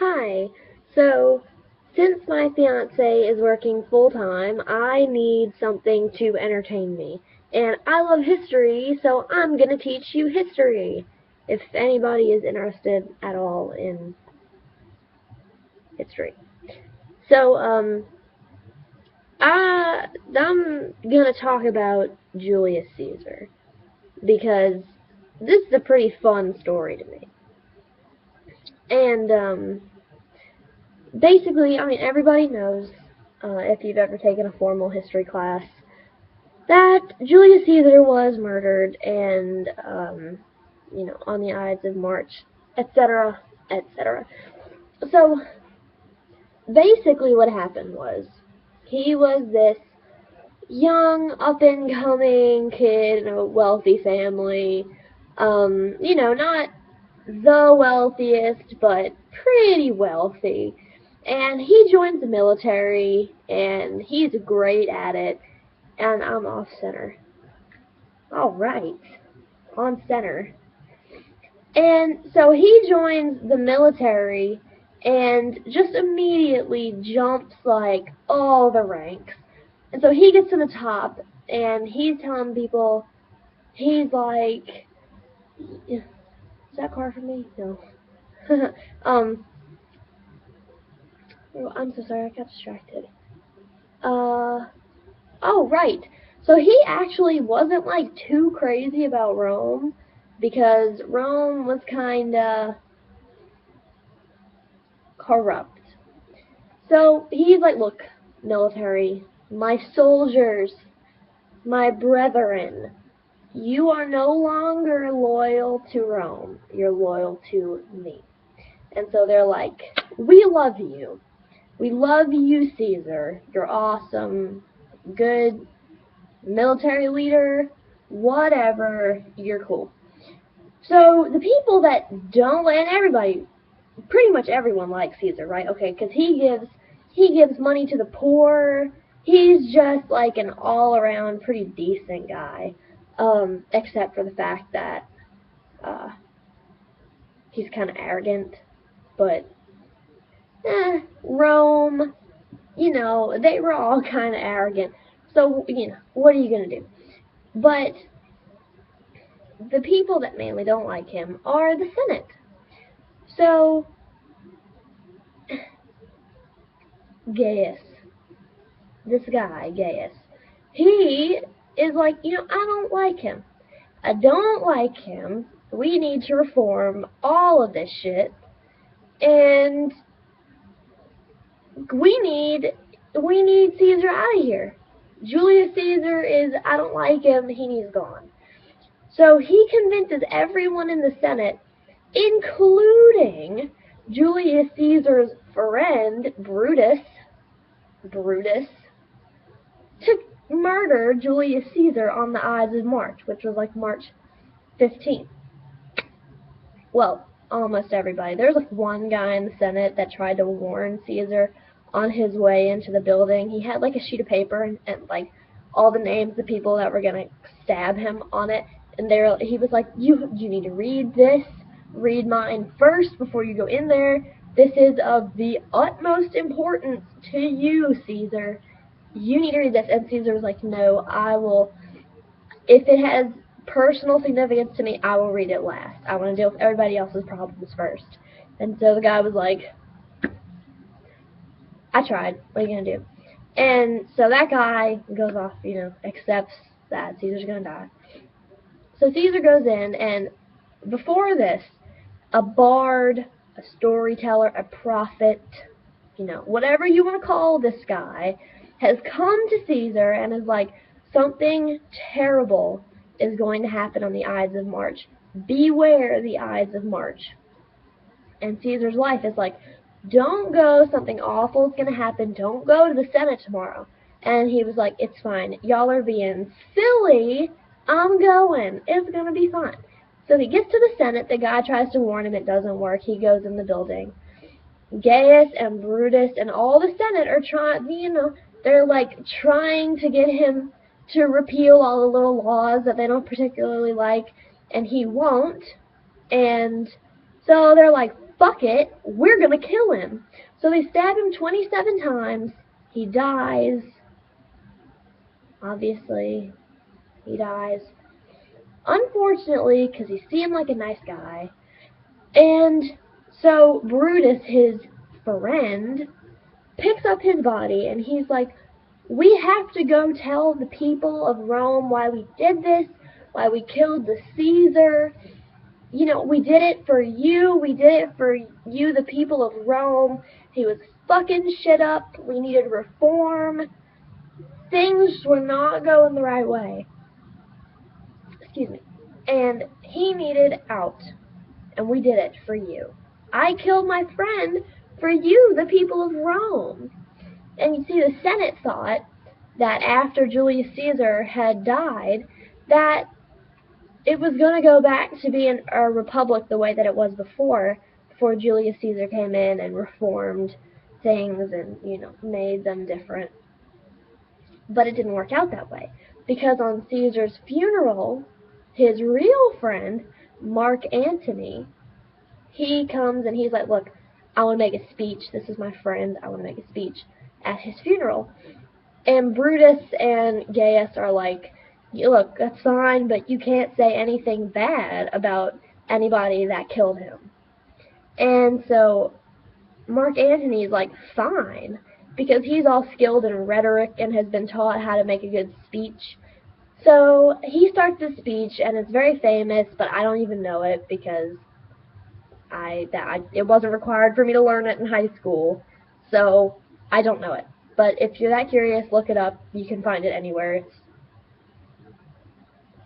Hi. So, since my fiance is working full-time, I need something to entertain me. And I love history, so I'm gonna teach you history. If anybody is interested at all in history. So, I'm gonna talk about Julius Caesar because this is a pretty fun story to me. And, basically, I mean, everybody knows, if you've ever taken a formal history class, that Julius Caesar was murdered and, on the Ides of March, etc., etc. So, basically what happened was, he was this young, up-and-coming kid in a wealthy family, not the wealthiest, but pretty wealthy. And he joins the military, and he's great at it, and I'm off center. Alright, on center. And so he joins the military, and just immediately jumps, like, all the ranks. And so he gets to the top, and he's telling people, he's like, is that car for me? No. um, I'm so sorry, I got distracted. Oh, right. So he actually wasn't, like, too crazy about Rome, because Rome was kinda corrupt. So he's like, look, military, my soldiers, my brethren, you are no longer loyal to Rome. You're loyal to me. And so they're like, we love you. We love you, Caesar. You're awesome, good military leader, whatever, you're cool. So the people that don't, and everybody, pretty much everyone likes Caesar, right? Okay, because he gives money to the poor. He's just like an all-around pretty decent guy, except for the fact that uh, he's kind of arrogant. But Rome, they were all kind of arrogant. So what are you gonna do? But the people that mainly don't like him are the Senate. So Gaius, this guy Gaius, he is like, I don't like him. I don't like him. We need to reform all of this shit, and we need we need Caesar out of here. Julius Caesar is, I don't like him. He needs gone. So he convinces everyone in the Senate, including Julius Caesar's friend Brutus, to murder Julius Caesar on the Ides of March, which was like March 15th. Well, almost everybody. There's like one guy in the Senate that tried to warn Caesar on his way into the building. He had like a sheet of paper and like all the names of the people that were gonna stab him on it, and he was like, you need to read this. Read mine first before you go in there. This is of the utmost importance to you, Caesar. You need to read this. And Caesar was like, no, I will. If it has personal significance to me, I will read it last. I want to deal with everybody else's problems first. And so the guy was like, I tried. What are you going to do? And so that guy goes off, accepts that Caesar's going to die. So Caesar goes in, and before this, a bard, a storyteller, a prophet, whatever you want to call this guy, has come to Caesar and is like, something terrible is going to happen on the Ides of March. Beware the Ides of March. And Caesar's wife is like, don't go, something awful is going to happen. Don't go to the Senate tomorrow. And he was like, it's fine. Y'all are being silly. I'm going. It's going to be fine. So he gets to the Senate. The guy tries to warn him. It doesn't work. He goes in the building. Gaius and Brutus and all the Senate are trying, they're like trying to get him to repeal all the little laws that they don't particularly like, and he won't. And so they're like, fuck it, we're gonna kill him. So they stab him 27 times. He dies. Obviously, he dies. Unfortunately, because he seemed like a nice guy. And so Brutus, his friend, picks up his body and he's like, we have to go tell the people of Rome why we did this, why we killed the Caesar. You know, we did it for you, the people of Rome. He was fucking shit up, we needed reform. Things were not going the right way. Excuse me. And he needed out. And we did it for you. I killed my friend for you, the people of Rome. And you see, the Senate thought that after Julius Caesar had died, that it was going to go back to being a republic the way that it was before Julius Caesar came in and reformed things and, you know, made them different. But it didn't work out that way. Because on Caesar's funeral, his real friend, Mark Antony, he comes and he's like, look, I want to make a speech. This is my friend. I want to make a speech at his funeral. And Brutus and Gaius are like, look, that's fine, but you can't say anything bad about anybody that killed him. And so Mark Antony is like, fine, because he's all skilled in rhetoric and has been taught how to make a good speech. So he starts this speech, and it's very famous, but I don't even know it because it wasn't required for me to learn it in high school, so I don't know it. But if you're that curious, look it up. You can find it anywhere. It's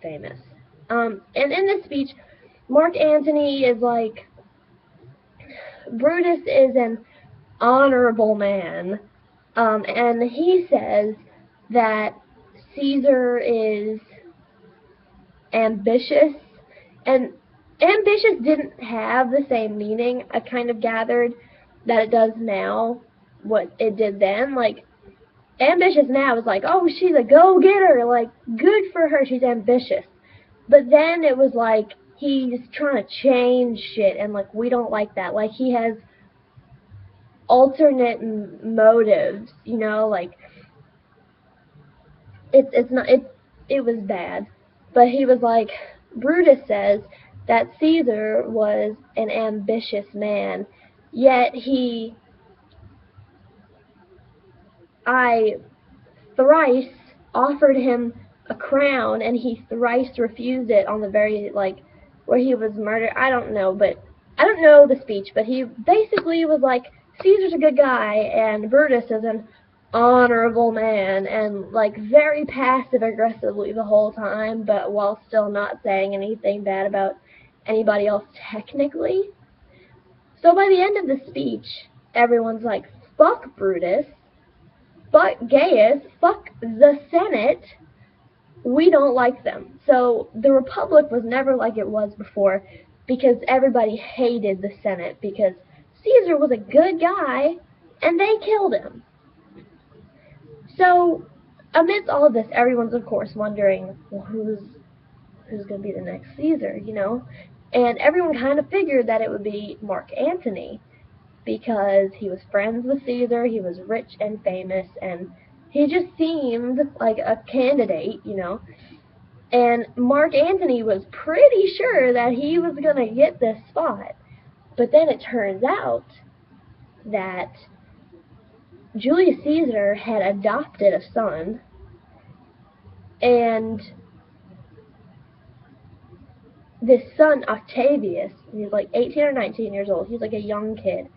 famous. And in this speech, Mark Antony is like, Brutus is an honorable man, and he says that Caesar is ambitious, and ambitious didn't have the same meaning. I kind of gathered that it does now, what it did then. Like, ambitious now is like, oh, she's a go-getter, like, good for her, she's ambitious. But then it was like, he's trying to change shit, and, like, we don't like that. Like, he has alternate motives, you know, like, it was bad. But he was like, Brutus says that Caesar was an ambitious man, yet I thrice offered him a crown, and he thrice refused it on the very, like, where he was murdered. I don't know the speech, but he basically was like, Caesar's a good guy, and Brutus is an honorable man, and, like, very passive-aggressively the whole time, but while still not saying anything bad about anybody else technically. So by the end of the speech, everyone's like, fuck Brutus, fuck Gaius, fuck the Senate, we don't like them. So the Republic was never like it was before, because everybody hated the Senate, because Caesar was a good guy, and they killed him. So, amidst all of this, everyone's, of course, wondering, well, who's going to be the next Caesar, you know? And everyone kind of figured that it would be Mark Antony, because he was friends with Caesar, he was rich and famous, and he just seemed like a candidate, you know? And Mark Antony was pretty sure that he was going to get this spot. But then it turns out that Julius Caesar had adopted a son, and this son, Octavius, he's like 18 or 19 years old, he's like a young kid,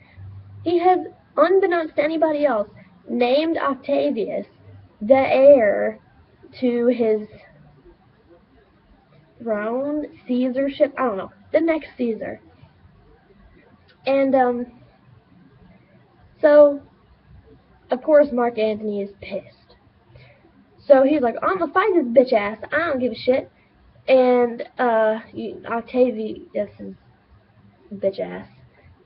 he has, unbeknownst to anybody else, named Octavius the heir to his throne, Caesarship, I don't know, the next Caesar. And, so, of course, Mark Antony is pissed. So he's like, I'm gonna fight this bitch ass, I don't give a shit. And, Octavius' bitch ass